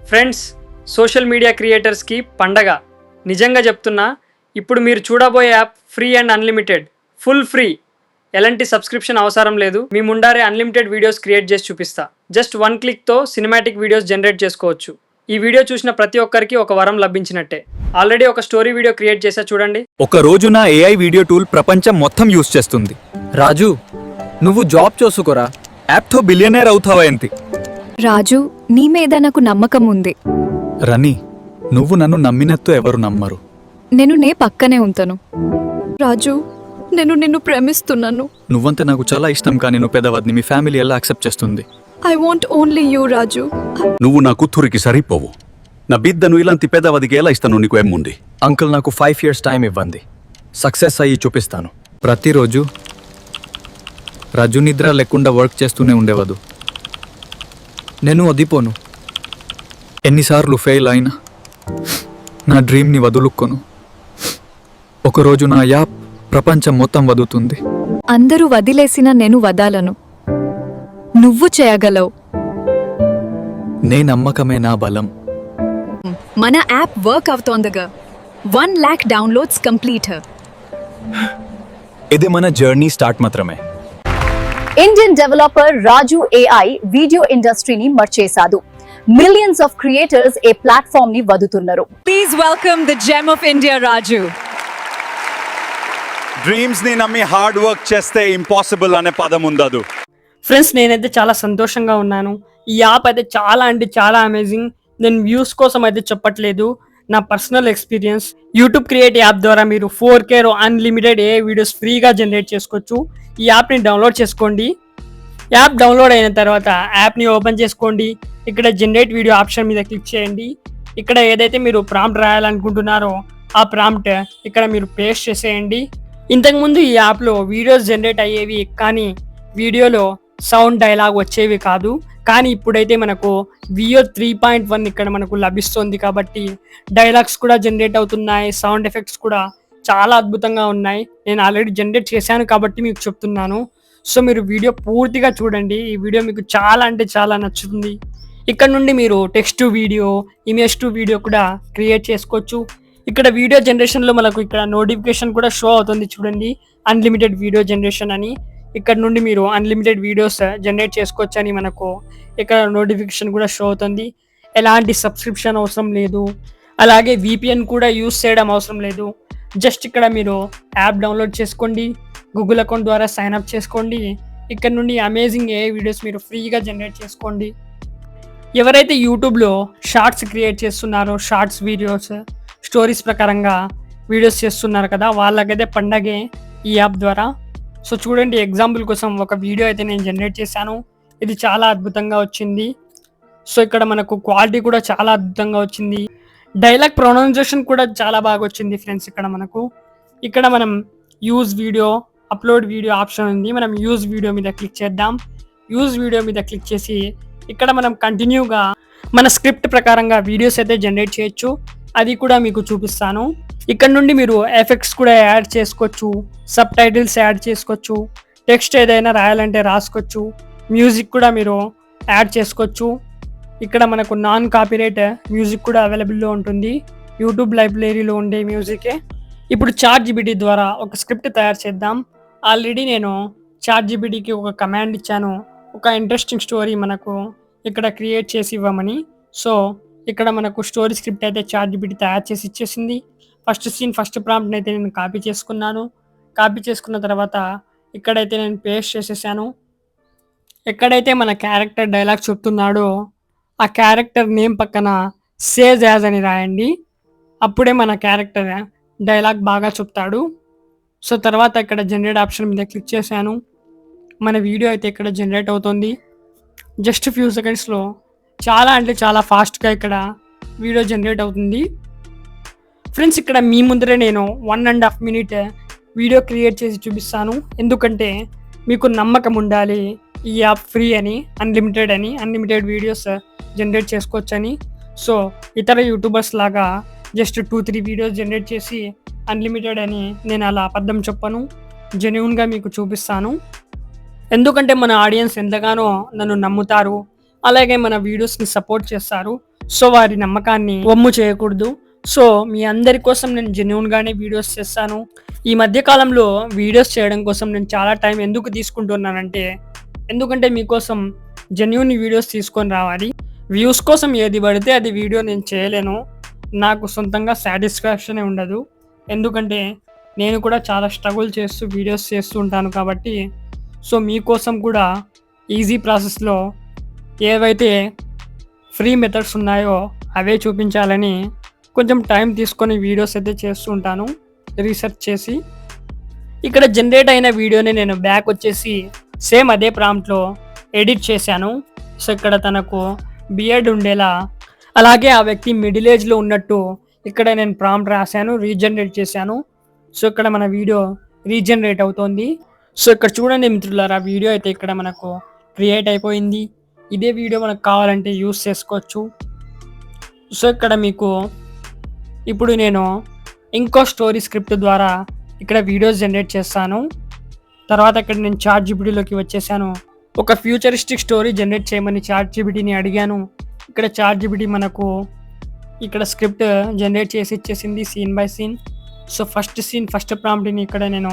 Friends, social media క్రియేటర్స్కి పండగ. నిజంగా చెప్తున్నా, ఇప్పుడు మీరు చూడబోయే app free and unlimited, full free. ఎలాంటి సబ్స్క్రిప్షన్ అవసరం లేదు. మీ ముండారే అన్లిమిటెడ్ వీడియోస్ క్రియేట్ చేసి చూపిస్తా. జస్ట్ 1 క్లిక్తో సినిమాటిక్ వీడియోస్ జనరేట్ చేసుకోవచ్చు. ఈ వీడియో చూసిన ప్రతి ఒక్కరికి ఒక వరం లభించినట్టే. ఆల్రెడీ ఒక స్టోరీ వీడియో క్రియేట్ చేశా, చూడండి. ఒక రోజున ఏఐ వీడియో టూల్ ప్రపంచం మొత్తం యూజ్ చేస్తుంది. రాజు, నువ్వు జాబ్ చూసుకోరా, యాప్తో బిలియనేర్ అవుతావా ఏంటి? రాజు, నీ మీద నాకు నమ్మకం ఉంది. రని, నువ్వు నన్ను నమ్మినట్టు ఎవరు నమ్మరు. నే పక్కనే ఉంటాను. రాజు, నేను నిన్ను ప్రేమిస్తున్నాను. నువ్వంటే నాకు చాలా ఇష్టం, కానీ నువ్వు పెద్దవాడిని. మీ ఫ్యామిలీ ఎలా యాక్సెప్ట్ చేస్తుంది? ఐ వాంట్ ఓన్లీ యూ రాజు. నువ్వు నా కూతురికి సరిపోవు. నా బిడ్డను ఇలాంటి పేదవాదికి ఎలా ఇస్తాను? నీకు ఏముంది? అంకుల్, నాకు 5 years టైం ఇవ్వండి. సక్సెస్ అయ్యి చూపిస్తాను. ప్రతిరోజు రాజు నిద్ర లేకుండా వర్క్ చేస్తూనే ఉండేవాడు. నేను వదిపోను. ఎన్నిసార్లు ఫెయిల్ అయినా నా డ్రీమ్ని వదులుకొను. ఒకరోజు నా యాప్ ప్రపంచం మొత్తం వదులుతుంది. అందరూ వదిలేసినా నేను వదలను. నువ్వు చేయగలవు. నే నమ్మకమే నా బలం. మన యాప్ వర్క్ అవుతోందిగా. 1 lakh డౌన్లోడ్స్ కంప్లీట్. ఇది మన జర్నీ స్టార్ట్ మాత్రమే. Indian developer Raju AI video ఇండస్ట్రీని మార్చేశాడు. మిలియన్స్ ఆఫ్ క్రియేటర్స్ ఏ ప్లాట్ఫామ్ ని వదుతున్నారు. Please welcome the gem of India, Raju. Dreams ని నమ్మి హార్డ్ వర్క్ చేస్తే ఇంపాసిబుల్ అనే పదం ఉండదు. ఫ్రెండ్స్, నేనైతే చాలా సంతోషంగా ఉన్నాను. ఈ యాప్ అయితే చాలా అంటే చాలా అమేజింగ్. నేను వ్యూస్ కోసం అయితే చెప్పట్లేదు, నా personal experience. YouTube create app ద్వారా మీరు 4K అన్లిమిటెడ్ ఏ వీడియోస్ ఫ్రీగా జనరేట్ చేసుకోవచ్చు. ఈ యాప్ని డౌన్లోడ్ చేసుకోండి. యాప్ డౌన్లోడ్ అయిన తర్వాత యాప్ని ఓపెన్ చేసుకోండి. ఇక్కడ జనరేట్ వీడియో ఆప్షన్ మీద క్లిక్ చేయండి. ఇక్కడ ఏదైతే మీరు ప్రాంప్ట్ రాయాలనుకుంటున్నారో ఆ ప్రాంప్ట్ ఇక్కడ మీరు పేస్ట్ చేసేయండి. ఇంతకుముందు ఈ యాప్లో వీడియోస్ జనరేట్ అయ్యేవి, కానీ వీడియోలో సౌండ్ డైలాగ్ వచ్చేవి కాదు. కానీ ఇప్పుడైతే మనకు వియో 3.1 ఇక్కడ మనకు లభిస్తుంది, కాబట్టి డైలాగ్స్ కూడా జనరేట్ అవుతున్నాయి. సౌండ్ ఎఫెక్ట్స్ కూడా చాలా అద్భుతంగా ఉన్నాయి. నేను ఆల్రెడీ జనరేట్ చేశాను కాబట్టి మీకు చెప్తున్నాను. సో మీరు వీడియో పూర్తిగా చూడండి. ఈ వీడియో మీకు చాలా అంటే చాలా నచ్చుతుంది. ఇక్కడ నుండి మీరు text to video, image to video కూడా క్రియేట్ చేసుకోవచ్చు. ఇక్కడ వీడియో జనరేషన్లో మనకు ఇక్కడ నోటిఫికేషన్ కూడా షో అవుతుంది, చూడండి, అన్లిమిటెడ్ వీడియో జనరేషన్ అని. ఇక్కడ నుండి మీరు అన్లిమిటెడ్ వీడియోస్ జనరేట్ చేసుకోవచ్చు అని మనకు ఇక్కడ నోటిఫికేషన్ కూడా షో అవుతుంది. ఎలాంటి సబ్స్క్రిప్షన్ అవసరం లేదు, అలాగే VPN కూడా యూస్ చేయడం అవసరం లేదు. జస్ట్ ఇక్కడ మీరు యాప్ డౌన్లోడ్ చేసుకోండి, గూగుల్ అకౌంట్ ద్వారా సైన్ అప్ చేసుకోండి. ఇక్కడ నుండి అమేజింగ్ ఏ వీడియోస్ మీరు ఫ్రీగా జనరేట్ చేసుకోండి. ఎవరైతే యూట్యూబ్లో షార్ట్స్ క్రియేట్ చేస్తున్నారో, షార్ట్స్ వీడియోస్ స్టోరీస్ ప్రకారంగా వీడియోస్ చేస్తున్నారు కదా, వాళ్ళకైతే పండగే ఈ యాప్ ద్వారా. సో చూడండి, ఎగ్జాంపుల్ కోసం ఒక వీడియో అయితే నేను జనరేట్ చేశాను. ఇది చాలా అద్భుతంగా వచ్చింది. సో ఇక్కడ మనకు క్వాలిటీ కూడా చాలా అద్భుతంగా వచ్చింది. డైలాగ్ ప్రొనౌన్సియేషన్ కూడా చాలా బాగా వచ్చింది ఫ్రెండ్స్. ఇక్కడ మనం use video, upload video option ఉంది. మనం యూజ్ వీడియో మీద క్లిక్ చేద్దాం. యూజ్ వీడియో మీద క్లిక్ చేసి ఇక్కడ మనం కంటిన్యూగా మన స్క్రిప్ట్ ప్రకారంగా వీడియోస్ అయితే జనరేట్ చేయొచ్చు. అది కూడా మీకు చూపిస్తాను. ఇక్కడ నుండి మీరు ఎఫెక్ట్స్ కూడా యాడ్ చేసుకోవచ్చు, సబ్ టైటిల్స్ యాడ్ చేసుకోవచ్చు, టెక్స్ట్ ఏదైనా రాయాలంటే రాసుకోవచ్చు, మ్యూజిక్ కూడా మీరు యాడ్ చేసుకోవచ్చు. ఇక్కడ మనకు నాన్ కాపీరైట్ మ్యూజిక్ కూడా అవైలబుల్లో ఉంటుంది, యూట్యూబ్ లైబ్రరీలో ఉండే మ్యూజికే. ఇప్పుడు ChatGPT ద్వారా ఒక స్క్రిప్ట్ తయారు చేద్దాం. ఆల్రెడీ నేను ChatGPTకి ఒక కమాండ్ ఇచ్చాను, ఒక ఇంట్రెస్టింగ్ స్టోరీ మనకు ఇక్కడ క్రియేట్ చేసి ఇవ్వమని. సో ఇక్కడ మనకు స్టోరీ స్క్రిప్ట్ అయితే ChatGPT తయారు చేసి ఇచ్చేసింది. ఫస్ట్ సీన్, ఫస్ట్ ప్రాంప్ట్ని అయితే నేను కాపీ చేసుకున్నాను. కాపీ చేసుకున్న తర్వాత ఇక్కడైతే నేను పేస్ట్ చేసేసాను. ఎక్కడైతే మన క్యారెక్టర్ డైలాగ్ చెప్తున్నాడో ఆ క్యారెక్టర్ నేమ్ పక్కన సేవ్ యాజ్ అని రాయండి. అప్పుడే మన క్యారెక్టర్ డైలాగ్ బాగా చెప్తాడు. సో తర్వాత ఇక్కడ జనరేట్ ఆప్షన్ మీద క్లిక్ చేశాను. మన వీడియో అయితే ఇక్కడ జనరేట్ అవుతుంది. జస్ట్ ఫ్యూ సెకండ్స్లో చాలా అంటే చాలా ఫాస్ట్గా ఇక్కడ వీడియో జనరేట్ అవుతుంది. ఫ్రెండ్స్, ఇక్కడ మీ ముందరే నేను 1.5 minute వీడియో క్రియేట్ చేసి చూపిస్తాను. ఎందుకంటే మీకు నమ్మకం ఉండాలి ఈ యాప్ ఫ్రీ అని, అన్లిమిటెడ్ అని, అన్లిమిటెడ్ వీడియోస్ జనరేట్ చేసుకోవచ్చని. సో ఇతర యూట్యూబర్స్ లాగా జస్ట్ 2-3 వీడియోస్ జనరేట్ చేసి అన్లిమిటెడ్ అని నేను అలా అబద్ధం చెప్పను, జెన్యూన్గా మీకు చూపిస్తాను. ఎందుకంటే మన ఆడియన్స్ ఎంతగానో నన్ను నమ్ముతారు. అలాగే మన వీడియోస్ని సపోర్ట్ చేస్తారు. సో వారి నమ్మకాన్ని వమ్ము చేయకూడదు. సో మీ అందరి కోసం నేను జెన్యూన్గానే వీడియోస్ చేస్తాను. ఈ మధ్య కాలంలో వీడియోస్ చేయడం కోసం నేను చాలా టైం ఎందుకు తీసుకుంటున్నానంటే, ఎందుకంటే మీకోసం జెన్యూన్ వీడియోస్ తీసుకొని రావాలి. వ్యూస్ కోసం ఏది పడితే అది వీడియో నేను చేయలేను. నాకు సొంతంగా సాటిస్ఫాక్షనే ఉండదు. ఎందుకంటే నేను కూడా చాలా స్ట్రగుల్ చేస్తూ వీడియోస్ చేస్తూ ఉంటాను కాబట్టి. సో మీకోసం కూడా ఈజీ ప్రాసెస్లో ఏవైతే ఫ్రీ మెథడ్స్ ఉన్నాయో అవే చూపించాలని కొంచెం టైం తీసుకొని వీడియోస్ అయితే చేస్తూ ఉంటాను రీసెర్చ్ చేసి. ఇక్కడ జనరేట్ అయిన వీడియోని నేను బ్యాక్ వచ్చేసి సేమ్ అదే ప్రాంప్ట్లో ఎడిట్ చేశాను. సో ఇక్కడ తనకు బియర్డ్ ఉండేలా, అలాగే ఆ వ్యక్తి మిడిల్ ఏజ్లో ఉన్నట్టు ఇక్కడ నేను ప్రాంప్ట్ రాశాను, రీజనరేట్ చేశాను. సో ఇక్కడ మన వీడియో రీజనరేట్ అవుతోంది. సో ఇక్కడ చూడండి మిత్రులారా, వీడియో అయితే ఇక్కడ మనకు క్రియేట్ అయిపోయింది. ఇదే వీడియో మనకు కావాలంటే యూస్ చేసుకోవచ్చు. సో ఇక్కడ మీకు ఇప్పుడు నేను ఇంకో స్టోరీ స్క్రిప్ట్ ద్వారా ఇక్కడ వీడియోస్ జనరేట్ చేస్తాను. తర్వాత ఇక్కడ నేను చాట్ జీపీటీలోకి వచ్చేసాను. ఒక ఫ్యూచరిస్టిక్ స్టోరీ జనరేట్ చేయమని చాట్ జీపీటీని అడిగాను. ఇక్కడ చాట్ జీపీటీ మనకు ఇక్కడ స్క్రిప్ట్ జనరేట్ చేసి ఇచ్చేసింది scene by scene. So first scene first ప్రాంప్ట్ని ఇక్కడ నేను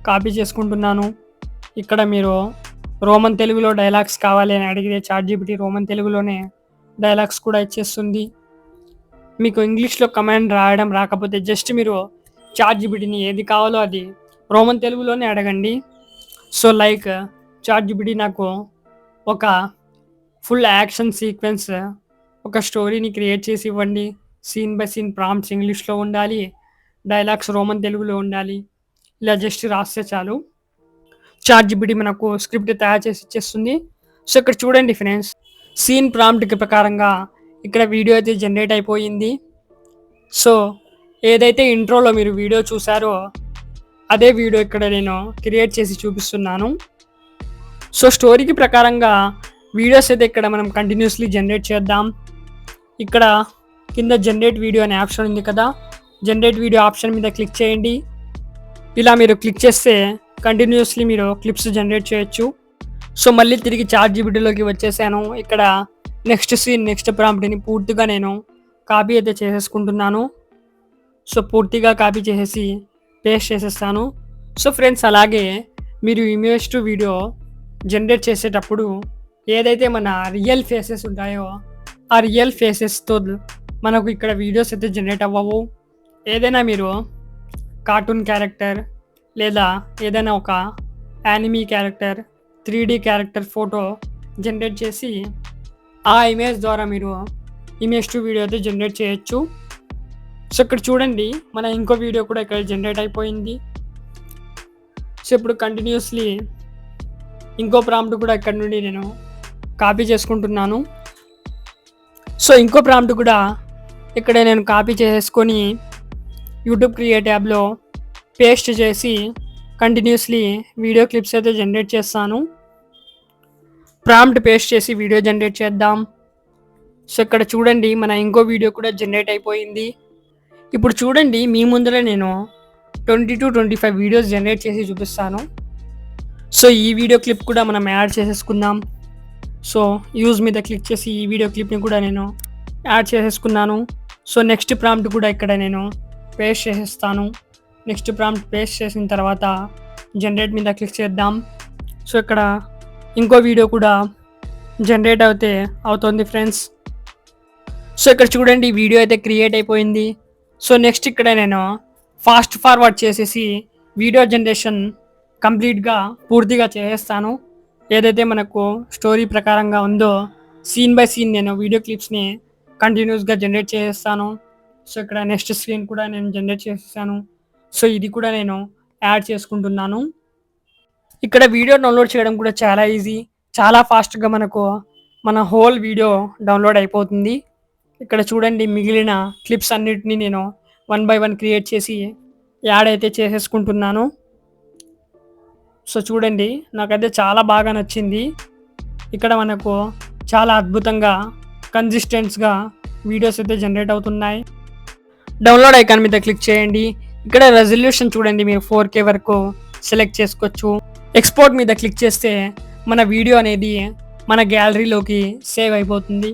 కాపీ చేసుకుంటున్నాను. ఇక్కడ మీరు రోమన్ తెలుగులో డైలాగ్స్ కావాలి అని అడిగితే చాట్ జీపీటీ రోమన్ తెలుగులోనే డైలాగ్స్ కూడా ఇచ్చేస్తుంది. మీకు ఇంగ్లీష్లో కమాండ్ రాయడం రాకపోతే జస్ట్ మీరు చాట్ జీపీటీని ఏది కావాలో అది రోమన్ తెలుగులోనే అడగండి. సో లైక్ చాట్ జీపీటీ నాకు ఒక ఫుల్ యాక్షన్ సీక్వెన్స్, ఒక స్టోరీని క్రియేట్ చేసి ఇవ్వండి. సీన్ బై సీన్ ప్రాంప్ట్స్ ఇంగ్లీష్లో ఉండాలి, డైలాగ్స్ రోమన్ తెలుగులో ఉండాలి. ఇలా జస్ట్ రాస్తే చాలు, చాట్ జీపీటీ మనకు స్క్రిప్ట్ తయారు చేసి ఇచ్చేస్తుంది. సో ఇక్కడ చూడండి ఫ్రెండ్స్, సీన్ ప్రాంప్ట్కి ప్రకారంగా ఇక్కడ వీడియో అయితే జనరేట్ అయిపోయింది. సో ఏదైతే ఇంట్రోలో మీరు వీడియో చూసారో అదే వీడియో ఇక్కడ నేను క్రియేట్ చేసి చూపిస్తున్నాను. సో స్టోరీకి ప్రకారంగా వీడియోస్ అయితే ఇక్కడ మనం కంటిన్యూస్లీ జనరేట్ చేద్దాం. ఇక్కడ కింద జనరేట్ వీడియో అనే ఆప్షన్ ఉంది కదా, జనరేట్ వీడియో ఆప్షన్ మీద క్లిక్ చేయండి. ఇలా మీరు క్లిక్ చేస్తే కంటిన్యూస్లీ మీరు క్లిప్స్ జనరేట్ చేయొచ్చు. సో మళ్ళీ తిరిగి చాట్ జీపీటీలోకి వచ్చేసాను. ఇక్కడ నెక్స్ట్ సీన్ నెక్స్ట్ ప్రాంప్ట్ని పూర్తిగా నేను కాపీ అయితే చేసేసుకుంటున్నాను. సో పూర్తిగా కాపీ చేసేసి పేస్ట్ చేసేస్తాను. సో ఫ్రెండ్స్, అలాగే మీరు ఇమేజ్ టు వీడియో జనరేట్ చేసేటప్పుడు ఏదైతే మన రియల్ ఫేసెస్ ఉంటాయో ఆ రియల్ ఫేసెస్తో మనకు ఇక్కడ వీడియోస్ అయితే జనరేట్ అవ్వవు. ఏదైనా మీరు కార్టూన్ క్యారెక్టర్ లేదా ఏదైనా ఒక anime character 3D character photo generate చేసి ఆ ఇమేజ్ ద్వారా మీరు ఇమేజ్ టు వీడియో అయితే జనరేట్ చేయొచ్చు. సో ఇక్కడ చూడండి, మన ఇంకో వీడియో కూడా ఇక్కడ జనరేట్ అయిపోయింది. సో ఇప్పుడు కంటిన్యూస్లీ ఇంకో ప్రాంప్ట్ కూడా ఇక్కడ నుండి నేను కాపీ చేసుకుంటున్నాను. సో ఇంకో ప్రాంప్ట్ కూడా ఇక్కడ నేను కాపీ చేసుకొని యూట్యూబ్ క్రియేట్ యాప్లో పేస్ట్ చేసి కంటిన్యూస్లీ వీడియో క్లిప్స్ అయితే జనరేట్ చేస్తాను. ప్రాంప్ట్ పేస్ట్ చేసి వీడియో జనరేట్ చేద్దాం. సో ఇక్కడ చూడండి, మన ఇంకో వీడియో కూడా జనరేట్ అయిపోయింది. ఇప్పుడు చూడండి, మీ ముందర నేను 20 to 25 వీడియోస్ జనరేట్ చేసి చూపిస్తాను. సో ఈ వీడియో క్లిప్ కూడా మనం యాడ్ చేసేసుకుందాం. సో యూజ్ మీద క్లిక్ చేసి ఈ వీడియో క్లిప్ని కూడా నేను యాడ్ చేసేసుకున్నాను. సో నెక్స్ట్ ప్రాంప్ట్ కూడా ఇక్కడ నేను పేస్ట్ చేసేస్తాను. నెక్స్ట్ ప్రాంప్ట్ పేస్ట్ చేసిన తర్వాత జనరేట్ మీద క్లిక్ చేద్దాం. సో ఇక్కడ ఇంకో వీడియో కూడా జనరేట్ అవుతుంది ఫ్రెండ్స్. సో ఇక్కడ చూడండి, వీడియో అయితే క్రియేట్ అయిపోయింది. సో నెక్స్ట్ ఇక్కడ నేను ఫాస్ట్ ఫార్వర్డ్ చేసేసి వీడియో జనరేషన్ కంప్లీట్గా పూర్తిగా చేసేస్తాను. ఏదైతే మనకు స్టోరీ ప్రకారంగా ఉందో సీన్ బై సీన్ నేను వీడియో క్లిప్స్ని కంటిన్యూస్గా జనరేట్ చేసేస్తాను. సో ఇక్కడ నెక్స్ట్ స్క్రీన్ కూడా నేను జనరేట్ చేసేసాను. సో ఇది కూడా నేను యాడ్ చేసుకుంటున్నాను. ఇక్కడ వీడియో డౌన్లోడ్ చేయడం కూడా చాలా ఈజీ, చాలా ఫాస్ట్గా మనకు మన హోల్ వీడియో డౌన్లోడ్ అయిపోతుంది. ఇక్కడ చూడండి, మిగిలిన క్లిప్స్ అన్నిటినీ నేను 1 by 1 క్రియేట్ చేసి యాడ్ అయితే చేసేసుకుంటున్నాను. సో చూడండి, నాకైతే చాలా బాగా నచ్చింది. ఇక్కడ మనకు చాలా అద్భుతంగా కన్సిస్టెంట్గా వీడియోస్ అయితే జనరేట్ అవుతున్నాయి. డౌన్లోడ్ ఐకాన్ మీద క్లిక్ చేయండి. ఇక్కడ రెజల్యూషన్ చూడండి, మీరు 4K వరకు సెలెక్ట్ చేసుకోవచ్చు. ఎక్స్పోర్ట్ మీద క్లిక్ చేస్తే మన వీడియో అనేది మన గ్యాలరీలోకి సేవ్ అయిపోతుంది.